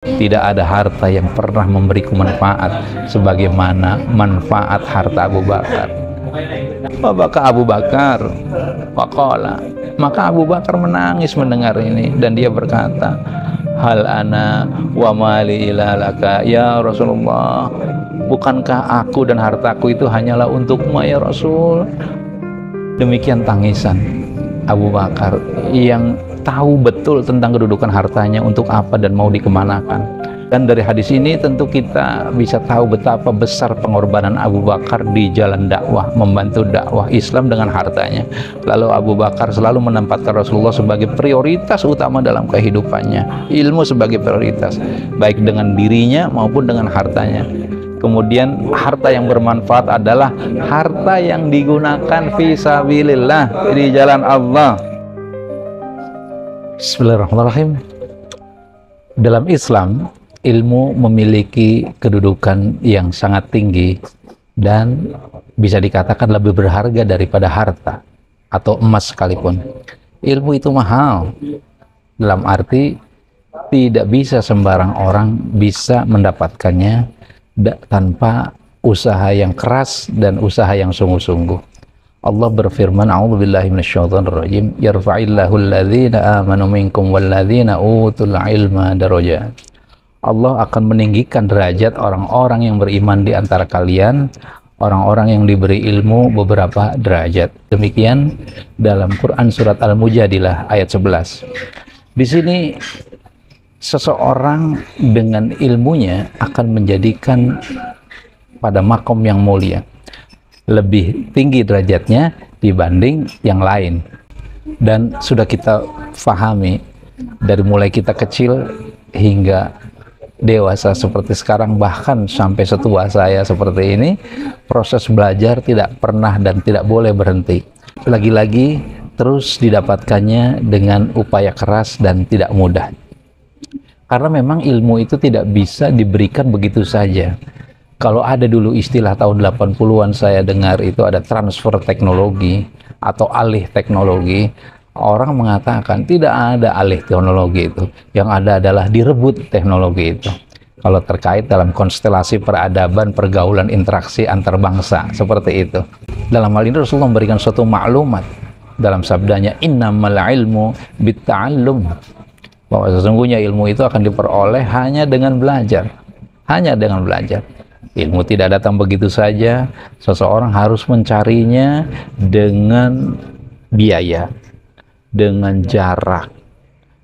Tidak ada harta yang pernah memberiku manfaat sebagaimana manfaat harta Abu Bakar. Maka Abu Bakar faqala, maka Abu Bakar menangis mendengar ini dan dia berkata, hal ana wa mali ilalaka ya Rasulullah, bukankah aku dan hartaku itu hanyalah untukmu ya Rasul. Demikian tangisan Abu Bakar yang tahu betul tentang kedudukan hartanya untuk apa dan mau dikemanakan. Dan dari hadis ini tentu kita bisa tahu betapa besar pengorbanan Abu Bakar di jalan dakwah, membantu dakwah Islam dengan hartanya. Lalu Abu Bakar selalu menempatkan Rasulullah sebagai prioritas utama dalam kehidupannya, ilmu sebagai prioritas, baik dengan dirinya maupun dengan hartanya. Kemudian harta yang bermanfaat adalah harta yang digunakan fisabilillah, di jalan Allah. Bismillahirrahmanirrahim. Dalam Islam, ilmu memiliki kedudukan yang sangat tinggi dan bisa dikatakan lebih berharga daripada harta atau emas sekalipun. Ilmu itu mahal, dalam arti tidak bisa sembarang orang bisa mendapatkannya tanpa usaha yang keras dan usaha yang sungguh-sungguh. Allah berfirman, a'udzubillahi minasyaitonirrajim, yarfa'illahu alladhina amanu minkum walladhina utul ilma darajat. Allah akan meninggikan derajat orang-orang yang beriman di antara kalian, orang-orang yang diberi ilmu beberapa derajat. Demikian dalam Quran surat Al-Mujadilah ayat 11. Di sini seseorang dengan ilmunya akan menjadikan pada makom yang mulia, lebih tinggi derajatnya dibanding yang lain. Dan sudah kita fahami dari mulai kita kecil hingga dewasa seperti sekarang, bahkan sampai setua saya seperti ini, proses belajar tidak pernah dan tidak boleh berhenti. Lagi-lagi terus didapatkannya dengan upaya keras dan tidak mudah. Karena memang ilmu itu tidak bisa diberikan begitu saja. Kalau ada dulu istilah tahun 80-an saya dengar itu ada transfer teknologi atau alih teknologi, orang mengatakan tidak ada alih teknologi itu. Yang ada adalah direbut teknologi itu. Kalau terkait dalam konstelasi peradaban, pergaulan, interaksi antar bangsa, seperti itu. Dalam hal ini Rasulullah memberikan suatu maklumat dalam sabdanya, innamal ilmu bitta'allum, bahwa sesungguhnya ilmu itu akan diperoleh hanya dengan belajar. Hanya dengan belajar. Ilmu tidak datang begitu saja. Seseorang harus mencarinya dengan biaya, dengan jarak,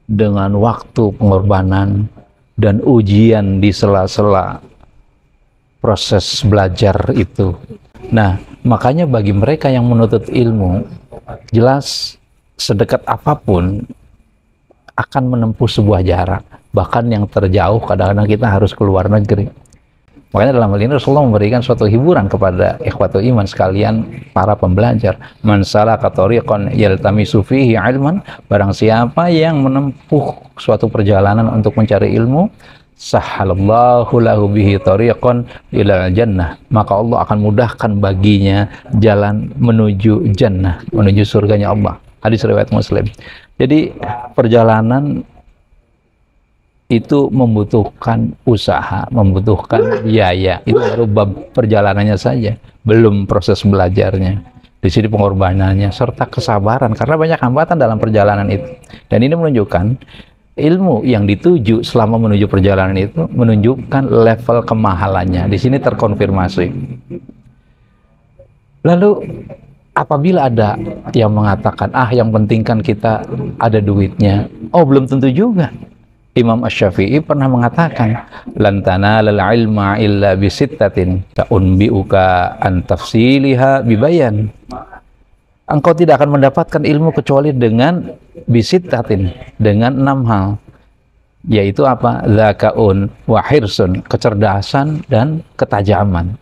dengan waktu pengorbanan, dan ujian di sela-sela proses belajar itu. Nah, makanya bagi mereka yang menuntut ilmu, jelas sedekat apapun akan menempuh sebuah jarak, bahkan yang terjauh. Kadang-kadang kita harus keluar negeri. Makanya dalam hal ini Rasulullah memberikan suatu hiburan kepada ikhwatul iman sekalian, para pembelajar. Man salaka tariqan yaltamisu fihi ilman, barang siapa yang menempuh suatu perjalanan untuk mencari ilmu, sahhalallahu lahu bihi tariqan ilal jannah, maka Allah akan mudahkan baginya jalan menuju jannah, menuju surganya Allah. Hadis riwayat Muslim. Jadi perjalanan itu membutuhkan usaha, membutuhkan biaya. Itu baru bab perjalanannya saja, belum proses belajarnya. Di sini pengorbanannya serta kesabaran, karena banyak hambatan dalam perjalanan itu. Dan ini menunjukkan ilmu yang dituju selama menuju perjalanan itu menunjukkan level kemahalannya. Di sini terkonfirmasi. Lalu apabila ada yang mengatakan, yang penting kan kita ada duitnya. Oh, belum tentu juga. Imam Asy-Syafi'i pernah mengatakan, lan tanalal ilma illa bisittatin ta'unbi'uka an tafsiliha bibayan. Engkau tidak akan mendapatkan ilmu kecuali dengan bisittatin, dengan 6 hal. Yaitu apa? Dzakaun wa hirsun, kecerdasan dan ketajaman.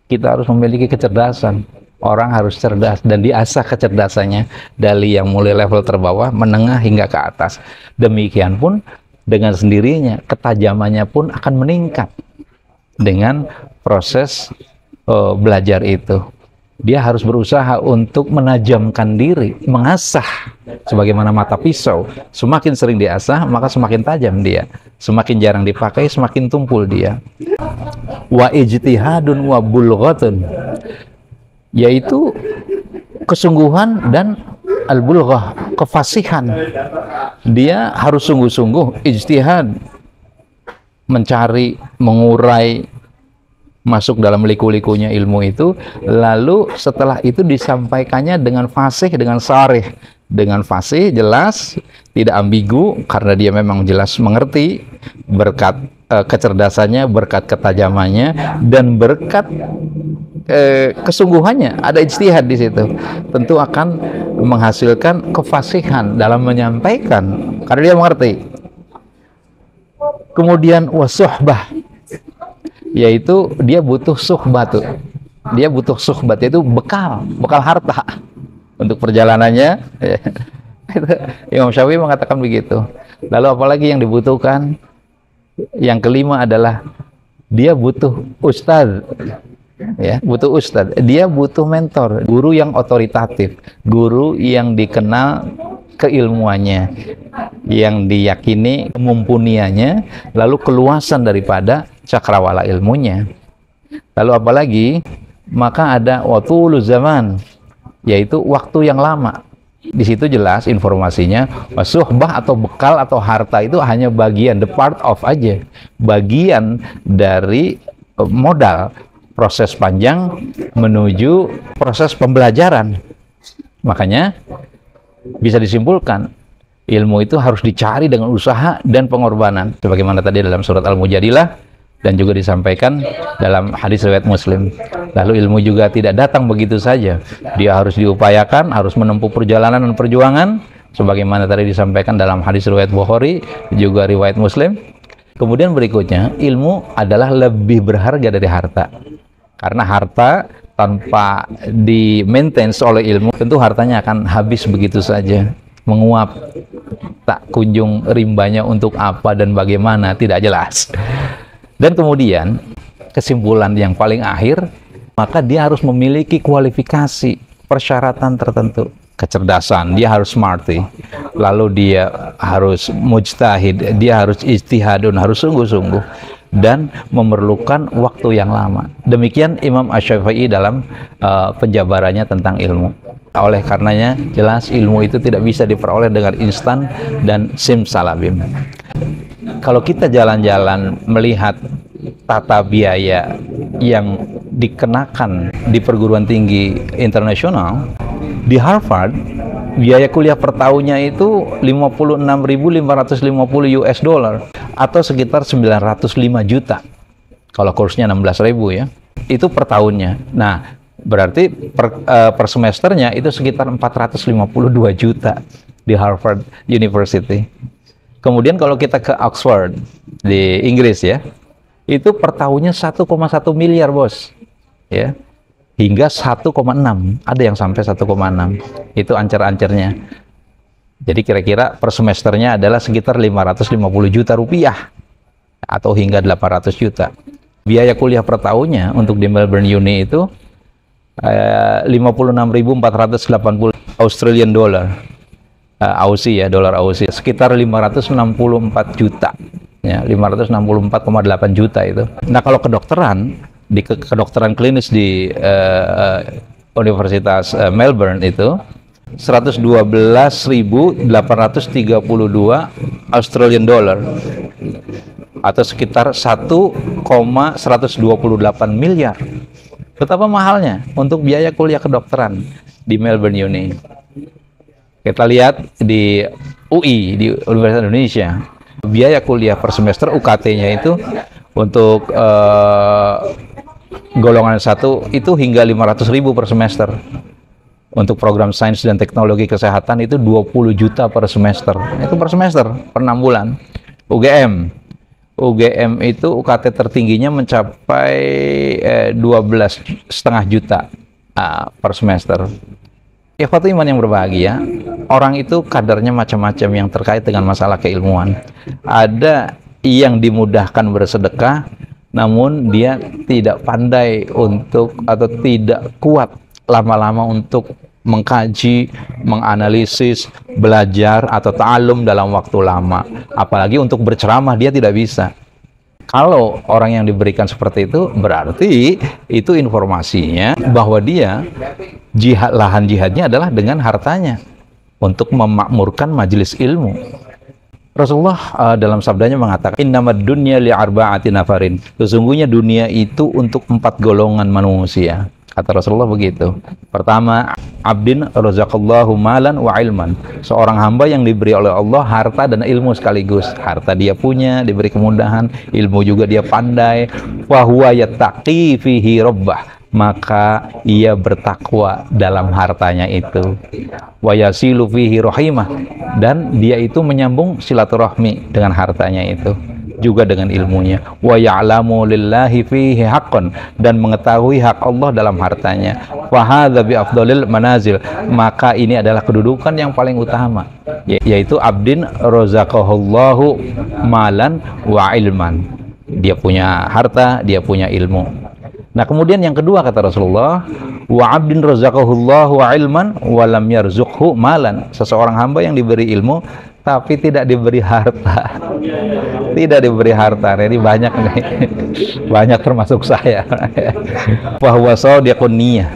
Kita harus memiliki kecerdasan. Orang harus cerdas dan diasah kecerdasannya dari yang mulai level terbawah, menengah hingga ke atas. Demikian pun dengan sendirinya ketajamannya pun akan meningkat dengan proses belajar itu. Dia harus berusaha untuk menajamkan diri, mengasah sebagaimana mata pisau. Semakin sering diasah, maka semakin tajam dia. Semakin jarang dipakai, semakin tumpul dia. Wa ijtihadun wa bulghatun, yaitu kesungguhan dan al-bulghah, kefasihan. Dia harus sungguh-sungguh ijtihad, mencari, mengurai, masuk dalam liku-likunya ilmu itu, lalu setelah itu disampaikannya dengan fasih, dengan sharih, dengan fasih, jelas, tidak ambigu, karena dia memang jelas mengerti, berkat kecerdasannya, berkat ketajamannya, dan berkat kesungguhannya. Ada ijtihad di situ, tentu akan menghasilkan kefasihan dalam menyampaikan, karena dia mengerti. Kemudian wasuhbah, yaitu dia butuh suhbat, dia butuh suhbat, yaitu bekal harta untuk perjalanannya. Imam Syafi'i mengatakan begitu. Lalu apalagi yang dibutuhkan? Yang kelima adalah dia butuh ustadz, ya, butuh ustadz. Dia butuh mentor, guru yang otoritatif, guru yang dikenal keilmuannya, yang diyakini kemumpuniannya, lalu keluasan daripada cakrawala ilmunya. Lalu apalagi? Maka ada watul zaman, yaitu waktu yang lama. Di situ jelas informasinya, suhbah atau bekal atau harta itu hanya bagian, the part of aja, bagian dari modal proses panjang menuju proses pembelajaran. Makanya bisa disimpulkan, ilmu itu harus dicari dengan usaha dan pengorbanan, sebagaimana tadi dalam surat Al-Mujadilah dan juga disampaikan dalam hadis riwayat Muslim. Lalu ilmu juga tidak datang begitu saja, dia harus diupayakan, harus menempuh perjalanan dan perjuangan, sebagaimana tadi disampaikan dalam hadis riwayat Bukhari juga riwayat Muslim. Kemudian berikutnya, ilmu adalah lebih berharga dari harta, karena harta tanpa di-maintain oleh ilmu, tentu hartanya akan habis begitu saja, menguap, tak kunjung rimbanya untuk apa dan bagaimana, tidak jelas. Dan kemudian kesimpulan yang paling akhir, maka dia harus memiliki kualifikasi, persyaratan tertentu. Kecerdasan, dia harus smarty, lalu dia harus mujtahid, dia harus ijtihadun, harus sungguh-sungguh, dan memerlukan waktu yang lama. Demikian Imam Asy-Syafi'i dalam penjabarannya tentang ilmu. Oleh karenanya jelas ilmu itu tidak bisa diperoleh dengan instan dan simsalabim. Kalau kita jalan-jalan melihat tata biaya yang dikenakan di perguruan tinggi internasional, di Harvard biaya kuliah per tahunnya itu 56.550 US dollar atau sekitar 905 juta. Kalau kursnya 16.000 ya, itu per tahunnya. Nah, berarti per semesternya itu sekitar 452 juta di Harvard University. Kemudian kalau kita ke Oxford di Inggris ya, itu per tahunnya 1,1 miliar bos, ya, hingga 1,6, ada yang sampai 1,6, itu ancer-ancernya. Jadi kira-kira per semesternya adalah sekitar 550 juta rupiah atau hingga 800 juta. Biaya kuliah per tahunnya untuk di Melbourne Uni itu 56.480 Australian dollar. Aussie ya, dolar Aussie, sekitar 564 juta ya, 564,8 juta itu. Nah, kalau kedokteran di kedokteran klinis di Universitas Melbourne itu 112.832 Australian dollar atau sekitar 1,128 miliar. Betapa mahalnya untuk biaya kuliah kedokteran di Melbourne Uni. Kita lihat di UI, di Universitas Indonesia, biaya kuliah per semester UKT-nya itu untuk golongan 1 itu hingga 500.000 per semester. Untuk program sains dan teknologi kesehatan itu 20 juta per semester. Itu per semester, per 6 bulan. UGM itu UKT tertingginya mencapai 12,5 juta per semester. Ikhwatu iman yang berbahagia, orang itu kadarnya macam-macam yang terkait dengan masalah keilmuan. Ada yang dimudahkan bersedekah, namun dia tidak pandai untuk atau tidak kuat lama-lama untuk mengkaji, menganalisis, belajar atau ta'allum dalam waktu lama. Apalagi untuk berceramah dia tidak bisa. Kalau orang yang diberikan seperti itu, berarti itu informasinya bahwa dia lahan jihadnya adalah dengan hartanya untuk memakmurkan majelis ilmu. Rasulullah dalam sabdanya mengatakan, innamad dunya li'arba'ati nafarin. Sesungguhnya dunia itu untuk 4 golongan manusia. Kata Rasulullah begitu. Pertama, abdin razaqallahu malan wa ilman. Seorang hamba yang diberi oleh Allah harta dan ilmu sekaligus. Harta dia punya, diberi kemudahan, ilmu juga dia pandai. Wa huwa yattaqi fihi rabbah. Maka ia bertakwa dalam hartanya itu. Wa yasilu fihi rahimah. Dan dia itu menyambung silaturahmi dengan hartanya itu, juga dengan ilmunya. Wa ya'lamu lillahi fihi haqqan, dan mengetahui hak Allah dalam hartanya. Wa hadza bi afdhalil manazil, maka ini adalah kedudukan yang paling utama, yaitu abdin razaqahullahu malan wa ilman. Dia punya harta, dia punya ilmu. Nah, kemudian yang kedua kata Rasulullah, wa abdin razaqahullahu ilman wa lam yarzuqhu malan. Seseorang hamba yang diberi ilmu tapi tidak diberi harta. Tidak diberi harta. Ini banyak nih. Banyak termasuk saya. Bahwa shadiqun niyah.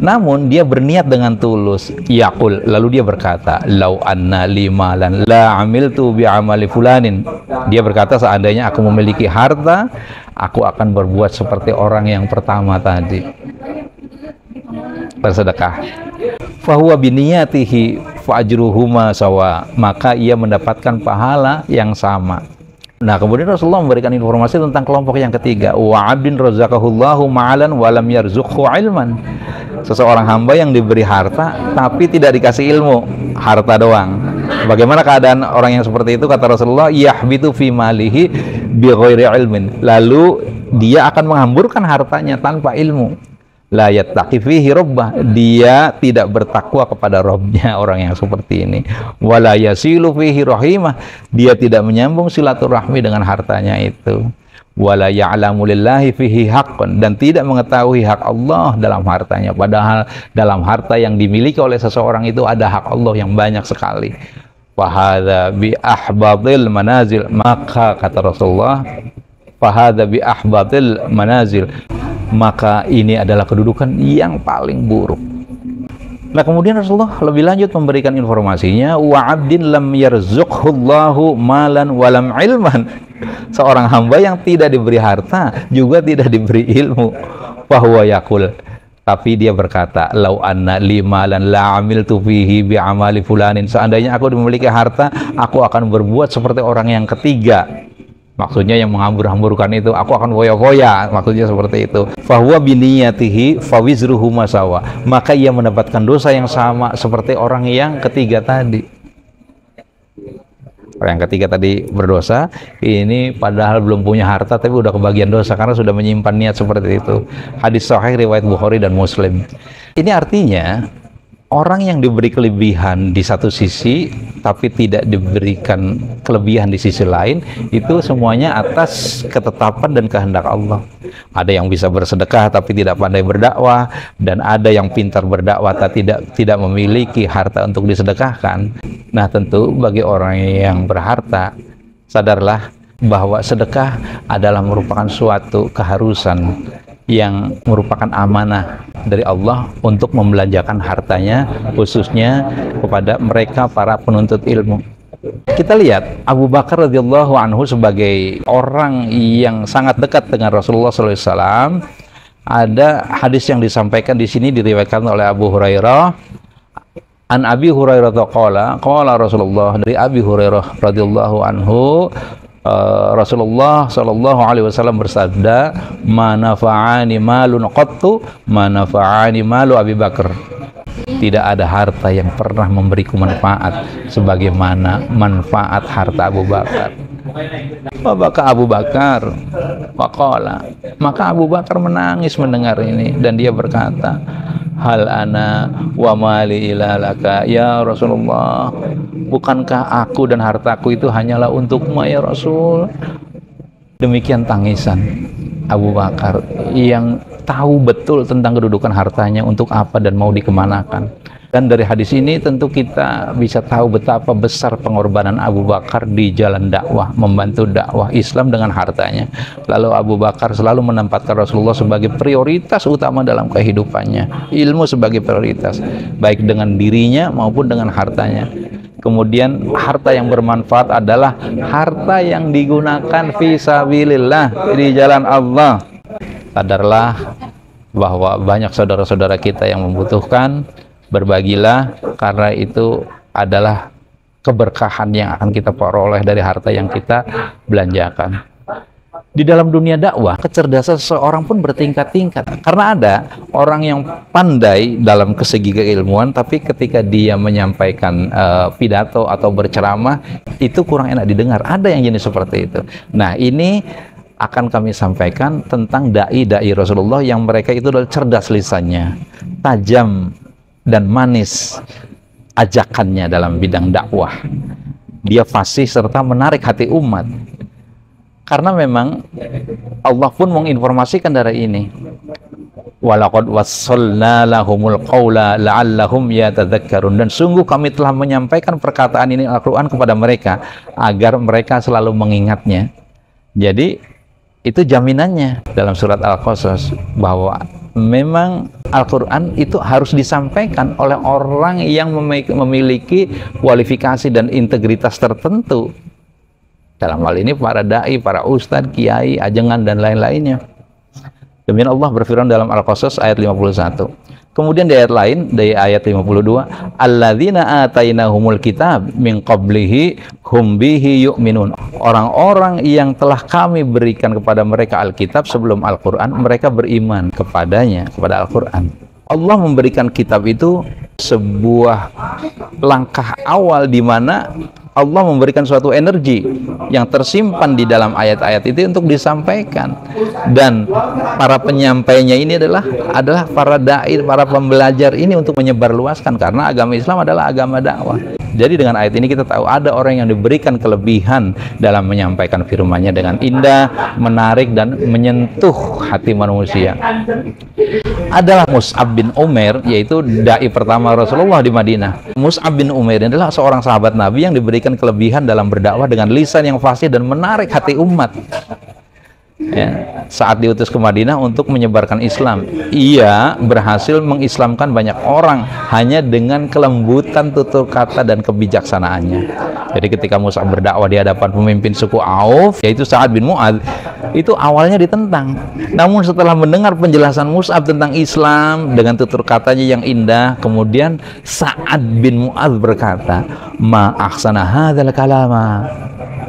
Namun dia berniat dengan tulus. Yaqul, lalu dia berkata, lau anna li malan la amiltu bi amali fulanin. Dia berkata, seandainya aku memiliki harta, aku akan berbuat seperti orang yang pertama tadi, bersedekah. Fahuwa biniyatihi fa'ajruhuma sawa, maka ia mendapatkan pahala yang sama. Nah, kemudian Rasulullah memberikan informasi tentang kelompok yang ketiga, wa 'abdin razaqahullahu ma'alan wa lam yarzuqhu ilman. Seseorang hamba yang diberi harta tapi tidak dikasih ilmu, harta doang. Bagaimana keadaan orang yang seperti itu? Kata Rasulullah, yahbitu fi malihi bi ghairi ilmin. Lalu dia akan menghamburkan hartanya tanpa ilmu. La yattaqi fihi rabbah, dia tidak bertakwa kepada Rabbnya, orang yang seperti ini. Wala yasilu fihi rahimah, dia tidak menyambung silaturahmi dengan hartanya itu. Wala ya'lamu lillahi fihi haqqan, dan tidak mengetahui hak Allah dalam hartanya, padahal dalam harta yang dimiliki oleh seseorang itu ada hak Allah yang banyak sekali. Fahadha bi ahbatil manazil, maka kata Rasulullah, fahadha bi ahbatil manazil, maka ini adalah kedudukan yang paling buruk. Nah, kemudian Rasulullah lebih lanjut memberikan informasinya, wa 'abdin lam yarzuqhullahu malan wa lam ilman. Seorang hamba yang tidak diberi harta juga tidak diberi ilmu. Fa huwa yaqul, tapi dia berkata, lau anna li malan la amiltu fihi bi amali fulanin. Seandainya aku memiliki harta, aku akan berbuat seperti orang yang ketiga. Maksudnya yang menghambur-hamburkan itu, aku akan foya-foya, maksudnya seperti itu. Fahuwa biniyatihi fawizruhu masawa, maka ia mendapatkan dosa yang sama seperti orang yang ketiga tadi. Orang yang ketiga tadi berdosa, ini padahal belum punya harta tapi udah kebagian dosa karena sudah menyimpan niat seperti itu. Hadis sahih riwayat Bukhari dan Muslim. Ini artinya orang yang diberi kelebihan di satu sisi tapi tidak diberikan kelebihan di sisi lain, itu semuanya atas ketetapan dan kehendak Allah. Ada yang bisa bersedekah tapi tidak pandai berdakwah, dan ada yang pintar berdakwah tapi tidak memiliki harta untuk disedekahkan. Nah, tentu bagi orang yang berharta, sadarlah bahwa sedekah adalah merupakan suatu keharusan yang merupakan amanah dari Allah untuk membelanjakan hartanya, khususnya kepada mereka para penuntut ilmu. Kita lihat Abu Bakar radhiyallahu anhu sebagai orang yang sangat dekat dengan Rasulullah SAW. Ada hadis yang disampaikan di sini diriwayatkan oleh Abu Hurairah. An Abi Hurairah qala Rasulullah, dari Abi Hurairah radhiyallahu anhu, Rasulullah Shallallahu Alaihi Wasallam bersabda, manafa'ani malun qattu manafa'ani malu Abi Bakar. Tidak ada harta yang pernah memberiku manfaat sebagaimana manfaat harta Abu Bakar. Maka Abu Bakar waqala, maka Abu Bakar menangis mendengar ini, dan dia berkata, hal ana wa mali ilalaka ya Rasulullah, bukankah aku dan hartaku itu hanyalah untukmu ya Rasul? Demikian tangisan Abu Bakar yang tahu betul tentang kedudukan hartanya, untuk apa dan mau dikemanakan. Dan dari hadis ini tentu kita bisa tahu betapa besar pengorbanan Abu Bakar di jalan dakwah, membantu dakwah Islam dengan hartanya. Lalu Abu Bakar selalu menempatkan Rasulullah sebagai prioritas utama dalam kehidupannya, ilmu sebagai prioritas, baik dengan dirinya maupun dengan hartanya. Kemudian harta yang bermanfaat adalah harta yang digunakan fisabilillah, di jalan Allah. Sadarlah bahwa banyak saudara-saudara kita yang membutuhkan. Berbagilah, karena itu adalah keberkahan yang akan kita peroleh dari harta yang kita belanjakan. Di dalam dunia dakwah, kecerdasan seseorang pun bertingkat-tingkat. Karena ada orang yang pandai dalam segi keilmuan, tapi ketika dia menyampaikan pidato atau berceramah, itu kurang enak didengar. Ada yang jenis seperti itu. Nah, ini akan kami sampaikan tentang dai-dai Rasulullah yang mereka itu adalah cerdas lisannya, tajam dan manis ajakannya dalam bidang dakwah. Dia fasih serta menarik hati umat. Karena memang Allah pun menginformasikan dari ini. Walaqad wassalna lahumul qawla la'allahum yatadzakkarun. Dan sungguh kami telah menyampaikan perkataan ini Al-Quran kepada mereka agar mereka selalu mengingatnya. Jadi itu jaminannya dalam surat Al-Qasas, bahwa memang Al-Quran itu harus disampaikan oleh orang yang memiliki kualifikasi dan integritas tertentu. Dalam hal ini para da'i, para ustadz, kiai, ajengan, dan lain-lainnya. Demikian Allah berfirman dalam Al-Qasas ayat 51. Kemudian di ayat lain, dari ayat 52, alladzina atainahumul kitab min qablihi hum bihi yu'minun. Orang-orang yang telah kami berikan kepada mereka Alkitab sebelum Al-Quran, mereka beriman kepadanya, kepada Al-Quran. Allah memberikan kitab itu sebuah langkah awal di mana Allah memberikan suatu energi yang tersimpan di dalam ayat-ayat itu untuk disampaikan. Dan para penyampainya ini adalah para dai, para pembelajar ini untuk menyebarluaskan, karena agama Islam adalah agama dakwah. Jadi dengan ayat ini kita tahu ada orang yang diberikan kelebihan dalam menyampaikan firman-Nya dengan indah, menarik, dan menyentuh hati manusia. Adalah Mus'ab bin Umair, yaitu dai pertama Rasulullah di Madinah. Mus'ab bin Umair adalah seorang sahabat Nabi yang diberikan kelebihan dalam berdakwah dengan lisan yang fasih dan menarik hati umat. Ya, saat diutus ke Madinah untuk menyebarkan Islam, ia berhasil mengislamkan banyak orang hanya dengan kelembutan tutur kata dan kebijaksanaannya. Jadi ketika Mus'ab berdakwah di hadapan pemimpin suku Auf, yaitu Sa'ad bin Mu'adz, itu awalnya ditentang. Namun setelah mendengar penjelasan Mus'ab tentang Islam dengan tutur katanya yang indah, kemudian Sa'ad bin Mu'adz berkata, ma ahsana hadzal kalama.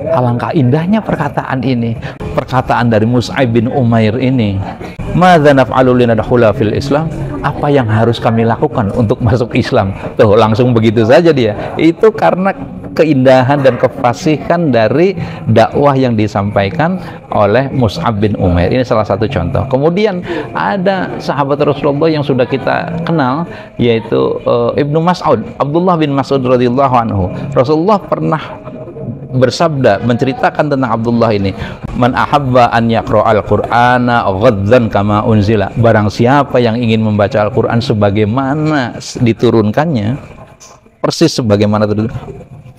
Alangkah indahnya perkataan ini, perkataan dari Mus'ab bin Umair ini. Madza naf'alu linadkhula fil Islam? Apa yang harus kami lakukan untuk masuk Islam? Tuh, langsung begitu saja dia. Itu karena keindahan dan kefasihan dari dakwah yang disampaikan oleh Mus'ab bin Umair. Ini salah satu contoh. Kemudian ada sahabat Rasulullah yang sudah kita kenal, yaitu Ibnu Mas'ud, Abdullah bin Mas'ud radhiyallahu anhu. Rasulullah pernah bersabda, menceritakan tentang Abdullah ini, man ahabba an yaqra'al qur'ana ghaddan kama unzila. Barang siapa yang ingin membaca Al-Quran sebagaimana diturunkannya, persis sebagaimana itu,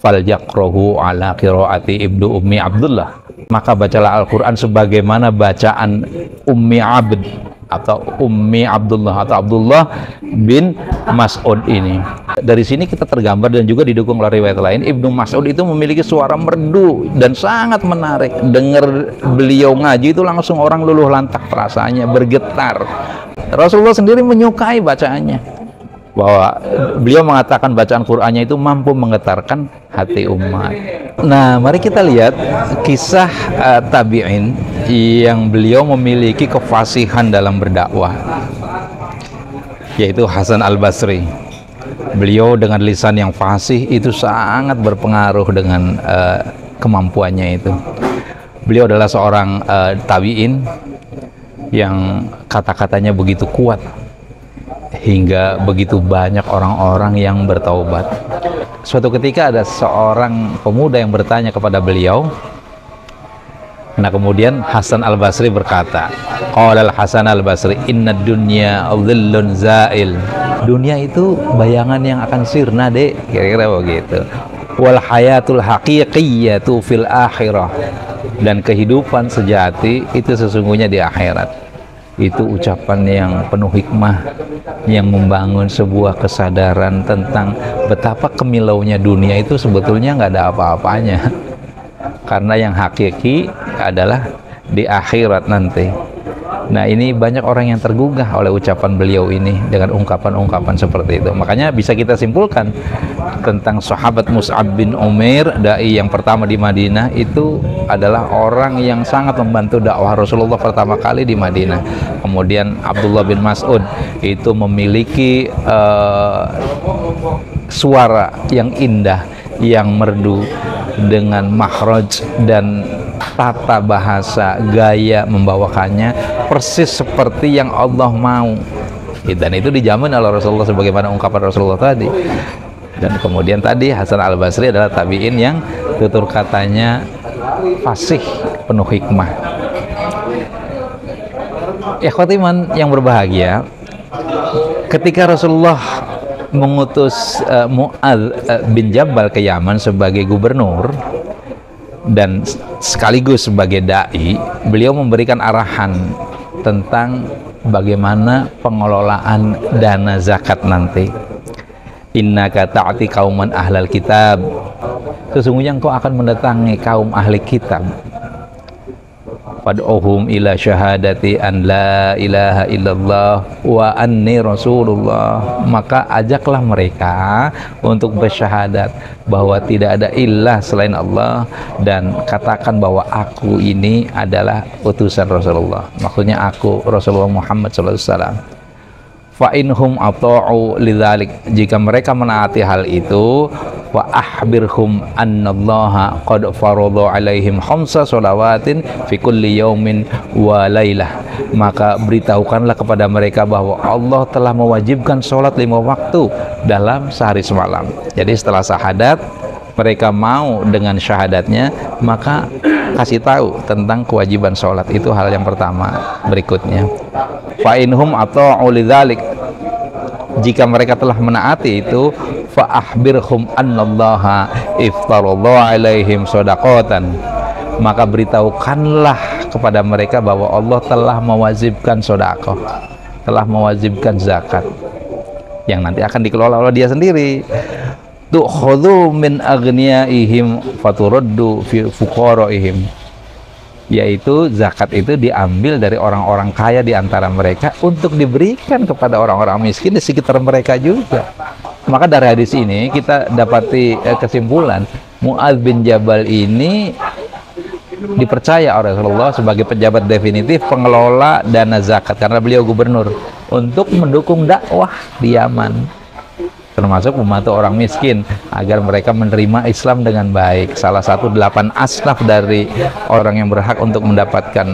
falyaqrahu ala qiraati ibnu ummi Abdullah. Maka bacalah Al-Quran sebagaimana bacaan Ummi Abd atau Ummi Abdullah atau Abdullah bin Mas'ud ini. Dari sini kita tergambar dan juga didukung oleh riwayat lain, Ibnu Mas'ud itu memiliki suara merdu dan sangat menarik. Dengar beliau ngaji itu langsung orang luluh lantak perasaannya, bergetar. Rasulullah sendiri menyukai bacaannya, bahwa beliau mengatakan bacaan Qur'annya itu mampu menggetarkan hati umat. Nah, mari kita lihat kisah tabi'in yang beliau memiliki kefasihan dalam berdakwah, yaitu Hasan al-Basri. Beliau dengan lisan yang fasih itu sangat berpengaruh dengan kemampuannya itu. Beliau adalah seorang tabi'in yang kata-katanya begitu kuat, hingga begitu banyak orang-orang yang bertaubat. Suatu ketika ada seorang pemuda yang bertanya kepada beliau, Nah, kemudian Hasan Al-Basri berkata, qala Hasan Al-Basri, inna dunya dhillun zail. Dunia itu bayangan yang akan sirna, Dek. Kira-kira begitu. Wal hayatul haqiqiyatu fil akhirah. Dan kehidupan sejati itu sesungguhnya di akhirat. Itu ucapan yang penuh hikmah, yang membangun sebuah kesadaran tentang betapa kemilaunya dunia itu sebetulnya nggak ada apa-apanya. Karena yang hakiki adalah di akhirat nanti. Nah, ini banyak orang yang tergugah oleh ucapan beliau ini dengan ungkapan-ungkapan seperti itu. Makanya bisa kita simpulkan tentang sahabat Mus'ab bin Umair, dai yang pertama di Madinah, itu adalah orang yang sangat membantu dakwah Rasulullah pertama kali di Madinah. Kemudian Abdullah bin Mas'ud itu memiliki suara yang indah, yang merdu, dengan makhraj dan tata bahasa, gaya membawakannya persis seperti yang Allah mau. Dan itu dijamin oleh Rasulullah sebagaimana ungkapan Rasulullah tadi. Dan kemudian tadi Hasan Al-Basri adalah tabi'in yang tutur katanya fasih, penuh hikmah. Ikhwatiman yang berbahagia, ketika Rasulullah mengutus Mu'adz bin Jabal ke Yaman sebagai gubernur dan sekaligus sebagai dai, beliau memberikan arahan tentang bagaimana pengelolaan dana zakat nanti. Innaka ta'ti kauman ahlal kitab, sesungguhnya engkau akan mendatangi kaum ahli kitab. Fad'uhum ila syahadati an la ilaha illallah wa anni rasulullah, maka ajaklah mereka untuk bersyahadat bahwa tidak ada ilah selain Allah, dan katakan bahwa aku ini adalah utusan Rasulullah, maksudnya aku Rasulullah Muhammad SAW. Fa inhum ata'u lidzalik, jika mereka menaati hal itu, wa akhbirhum annallaha qad farada alaihim khamsa shalawatin fi kulli yaumin wa lailah, maka beritahukanlah kepada mereka bahwa Allah telah mewajibkan sholat 5 waktu dalam sehari semalam. Jadi setelah syahadat, mereka mau dengan syahadatnya, maka kasih tahu tentang kewajiban sholat. Itu hal yang pertama. Berikutnya, fa inhum ata'u lidzalik, jika mereka telah menaati itu, fa akhbirhum annallaha iftaradha alaihim shadaqatan, maka beritahukanlah kepada mereka bahwa Allah telah mewajibkan sedekah, telah mewajibkan zakat yang nanti akan dikelola oleh dia sendiri. Tu'khudhu min aghniyaihim faturaddu fi fuqaraihim, yaitu zakat itu diambil dari orang-orang kaya di antara mereka untuk diberikan kepada orang-orang miskin di sekitar mereka juga. Maka dari hadis ini kita dapati kesimpulan, Mu'adz bin Jabal ini dipercaya oleh Rasulullah sebagai pejabat definitif pengelola dana zakat karena beliau gubernur untuk mendukung dakwah di Yaman, termasuk membantu orang miskin agar mereka menerima Islam dengan baik. Salah satu 8 asnaf dari orang yang berhak untuk mendapatkan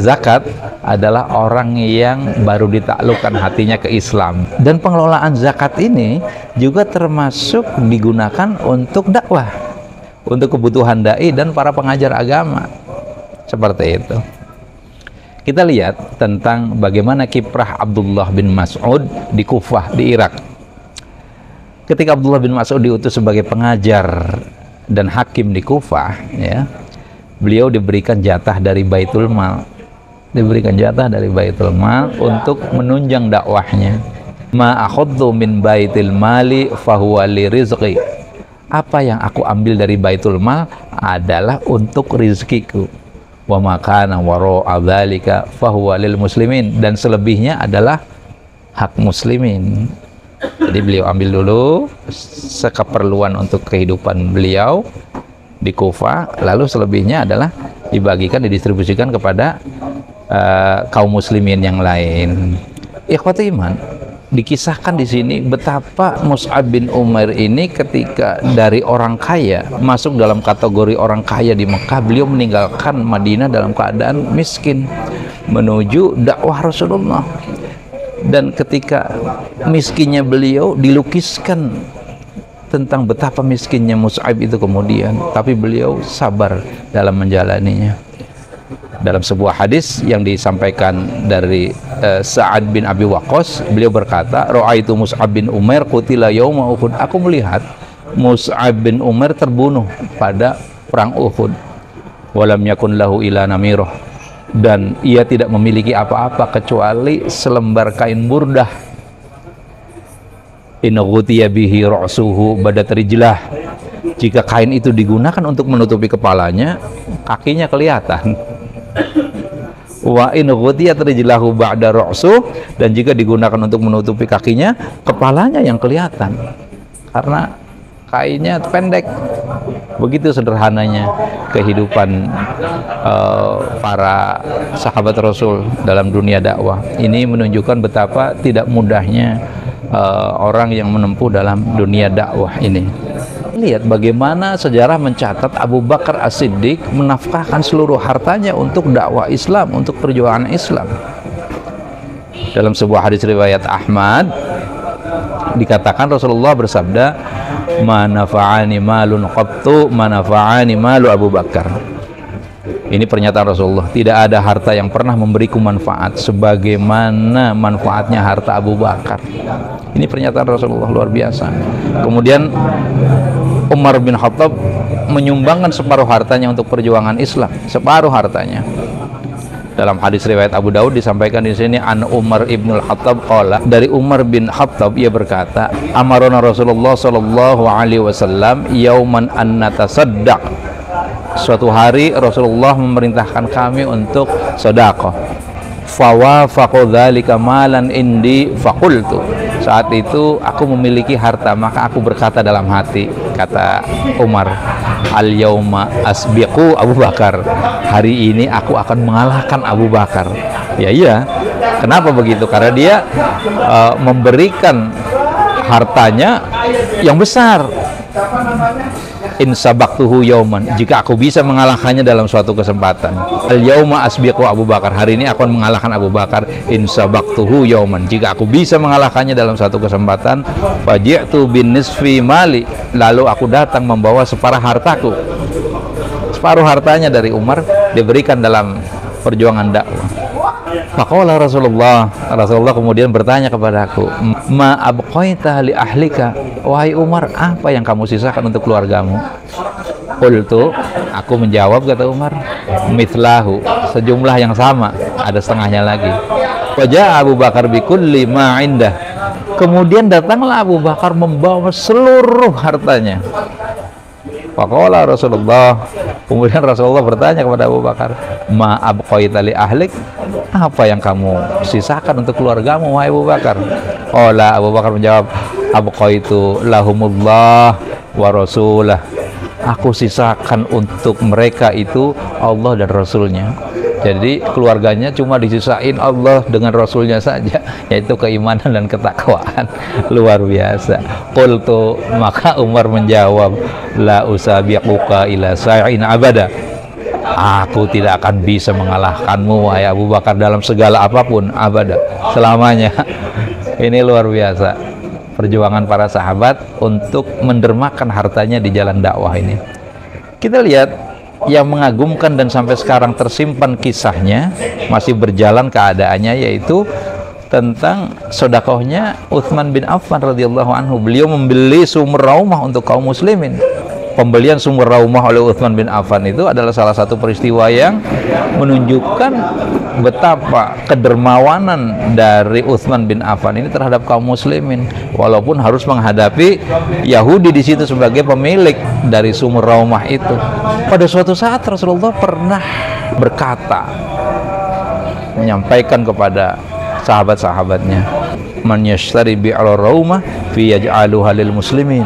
zakat adalah orang yang baru ditaklukkan hatinya ke Islam. Dan pengelolaan zakat ini juga termasuk digunakan untuk dakwah, untuk kebutuhan dai dan para pengajar agama. Seperti itu. Kita lihat tentang bagaimana kiprah Abdullah bin Mas'ud di Kufah, di Irak. Ketika Abdullah bin Mas'ud diutus sebagai pengajar dan hakim di Kufah, ya, beliau diberikan jatah dari Baitul Mal, diberikan jatah dari Baitul Mal untuk menunjang dakwahnya. Ma akhadtu min baitil mali fahuwa li rizqi, apa yang aku ambil dari Baitul Mal adalah untuk rizkiku. Wa makana wara'a dzalika fahuwa lil muslimin, dan selebihnya adalah hak muslimin. Jadi beliau ambil dulu sekeperluan untuk kehidupan beliau di Kufah, lalu selebihnya adalah dibagikan, didistribusikan kepada kaum muslimin yang lain. Ikhwati iman, dikisahkan di sini betapa Mus'ab bin Umair ini ketika dari orang kaya masuk dalam kategori orang kaya di Mekah, beliau meninggalkan Madinah dalam keadaan miskin menuju dakwah Rasulullah. Dan ketika miskinnya beliau dilukiskan tentang betapa miskinnya Mus'ab itu kemudian, tapi beliau sabar dalam menjalaninya. Dalam sebuah hadis yang disampaikan dari Sa'ad bin Abi Waqqas, beliau berkata, "Ra'aitu Mus'ab bin Umair qutila yauma Uhud." Aku melihat Mus'ab bin Umair terbunuh pada perang Uhud. Walam yakun lahu ila namirah, dan ia tidak memiliki apa-apa kecuali selembar kain burdah. In ghutiya bihi ra'suhu badat rijlah. Jika kain itu digunakan untuk menutupi kepalanya, kakinya kelihatan. Wa in ghutiyat rijlahu ba'da ra'suh, dan jika digunakan untuk menutupi kakinya, kepalanya yang kelihatan karena kainnya pendek. Begitu sederhananya kehidupan para sahabat Rasul dalam dunia dakwah. Ini menunjukkan betapa tidak mudahnya orang yang menempuh dalam dunia dakwah ini. Lihat bagaimana sejarah mencatat Abu Bakar As-Siddiq menafkahkan seluruh hartanya untuk dakwah Islam, untuk perjuangan Islam. Dalam sebuah hadis riwayat Ahmad dikatakan Rasulullah bersabda, "Manafa'ani malun qattu manafa'ani malu Abu Bakar." Ini pernyataan Rasulullah, tidak ada harta yang pernah memberiku manfaat sebagaimana manfaatnya harta Abu Bakar. Ini pernyataan Rasulullah, luar biasa. Kemudian Umar bin Khattab menyumbangkan separuh hartanya untuk perjuangan Islam, separuh hartanya. Dalam hadis riwayat Abu Daud disampaikan di sini, an Umar ibnul Khattab qala, dari Umar bin Khattab ia berkata, amarona Rasulullah sallallahu alaihi wasallam yauman an natasaddaq. Suatu hari Rasulullah memerintahkan kami untuk sedekah. Fawafaqu dzalika malan indi faqultu. Saat itu aku memiliki harta, maka aku berkata dalam hati, kata Umar, al yauma asbiqu Abu Bakar. Hari ini aku akan mengalahkan Abu Bakar. Ya iya. Kenapa begitu? Karena dia memberikan hartanya yang besar. In sabaqtuhu yauman, jika aku bisa mengalahkannya dalam suatu kesempatan. Al yauma asbiqu Abu Bakar, hari ini aku akan mengalahkan Abu Bakar. In sabaqtuhu yauman, jika aku bisa mengalahkannya dalam suatu kesempatan. Faji'tu bin nisfi mali, lalu aku datang membawa separuh hartaku. Separuh hartanya dari Umar diberikan dalam perjuangan dakwah. Faqala Rasulullah kemudian bertanya kepadaku, ma abqaita li ahlika, wahai Umar, apa yang kamu sisakan untuk keluargamu? Qultu, aku menjawab, kata Umar, mithlahu, sejumlah yang sama, ada setengahnya lagi. Wajah Abu Bakar bikulli ma indah, kemudian datanglah Abu Bakar membawa seluruh hartanya. Faqala Rasulullah, kemudian Rasulullah bertanya kepada Abu Bakar, ma abqaita li ahlik, apa yang kamu sisakan untuk keluargamu, wahai Abu Bakar? Qala, Abu Bakar menjawab, abqaitu lahumullah wa rasulah, aku sisakan untuk mereka itu Allah dan Rasulnya. Jadi keluarganya cuma disisain Allah dengan Rasulnya saja, yaitu keimanan dan ketakwaan. Luar biasa. Qultu, maka Umar menjawab, la usabiquka ila sa'in abada, aku tidak akan bisa mengalahkanmu wahai Abu Bakar dalam segala apapun, abada, selamanya. Ini luar biasa perjuangan para sahabat untuk mendermakan hartanya di jalan dakwah ini. Kita lihat yang mengagumkan dan sampai sekarang tersimpan kisahnya, masih berjalan keadaannya, yaitu tentang sedekahnya Utsman bin Affan radhiyallahu anhu. Beliau membeli sumur raumah untuk kaum muslimin. Pembelian sumur raumah oleh Utsman bin Affan itu adalah salah satu peristiwa yang menunjukkan betapa kedermawanan dari Utsman bin Affan ini terhadap kaum muslimin, walaupun harus menghadapi Yahudi di situ sebagai pemilik dari sumur raumah itu. Pada suatu saat Rasulullah pernah berkata, menyampaikan kepada sahabat-sahabatnya, man yashtari bi'al raumah fi yaj'aluha lil muslimin,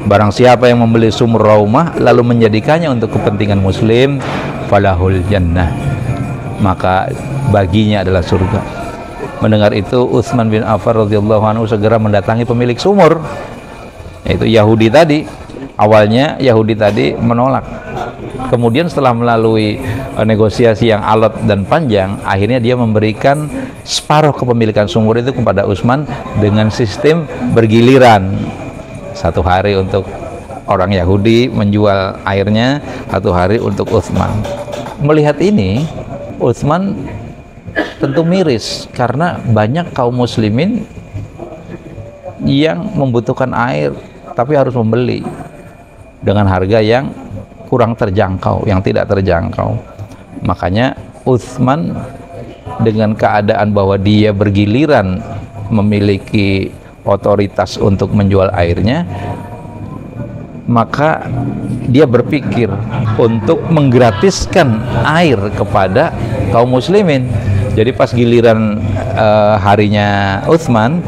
barang siapa yang membeli sumur raumah lalu menjadikannya untuk kepentingan muslim, falahul jannah, maka baginya adalah surga. Mendengar itu Utsman bin Affan radhiyallahu anhu segera mendatangi pemilik sumur, yaitu Yahudi tadi. Awalnya Yahudi tadi menolak, kemudian setelah melalui negosiasi yang alot dan panjang, akhirnya dia memberikan separuh kepemilikan sumur itu kepada Utsman dengan sistem bergiliran. 1 hari untuk orang Yahudi menjual airnya, 1 hari untuk Utsman. Melihat ini, Utsman tentu miris karena banyak kaum muslimin yang membutuhkan air tapi harus membeli dengan harga yang kurang terjangkau, yang tidak terjangkau. Makanya Utsman dengan keadaan bahwa dia bergiliran memiliki otoritas untuk menjual airnya, maka dia berpikir untuk menggratiskan air kepada kaum muslimin. Jadi pas giliran harinya Utsman,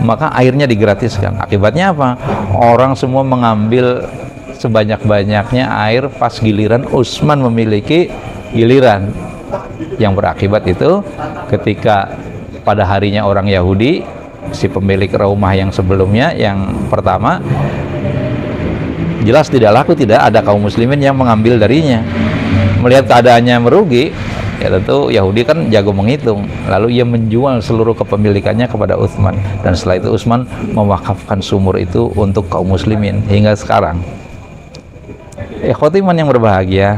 maka airnya digratiskan. Akibatnya apa? Orang semua mengambil sebanyak-banyaknya air pas giliran Utsman memiliki giliran. Yang berakibat itu ketika pada harinya orang Yahudi, si pemilik rumah yang sebelumnya, yang pertama, jelas tidak laku, tidak ada kaum muslimin yang mengambil darinya. Melihat keadaannya merugi, ya tentu Yahudi kan jago menghitung, lalu ia menjual seluruh kepemilikannya kepada Utsman, dan setelah itu Utsman mewakafkan sumur itu untuk kaum muslimin hingga sekarang. Khotiman yang berbahagia,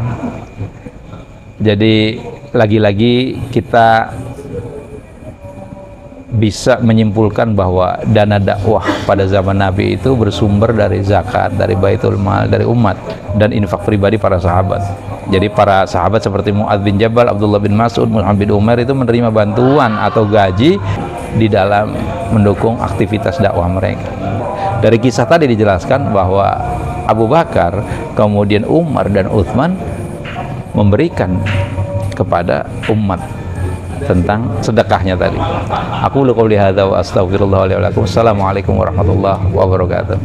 jadi lagi-lagi kita bisa menyimpulkan bahwa dana dakwah pada zaman Nabi itu bersumber dari zakat, dari baitul mal, dari umat, dan infak pribadi para sahabat. Jadi para sahabat seperti Mu'adz bin Jabal, Abdullah bin Mas'ud, Mus'ab bin Umair itu menerima bantuan atau gaji di dalam mendukung aktivitas dakwah mereka. Dari kisah tadi dijelaskan bahwa Abu Bakar, kemudian Umar dan Utsman memberikan kepada umat tentang sedekahnya tadi. Aku qouli hadza wa astaghfirullah li wa lakum. Assalamualaikum warahmatullahi wabarakatuh.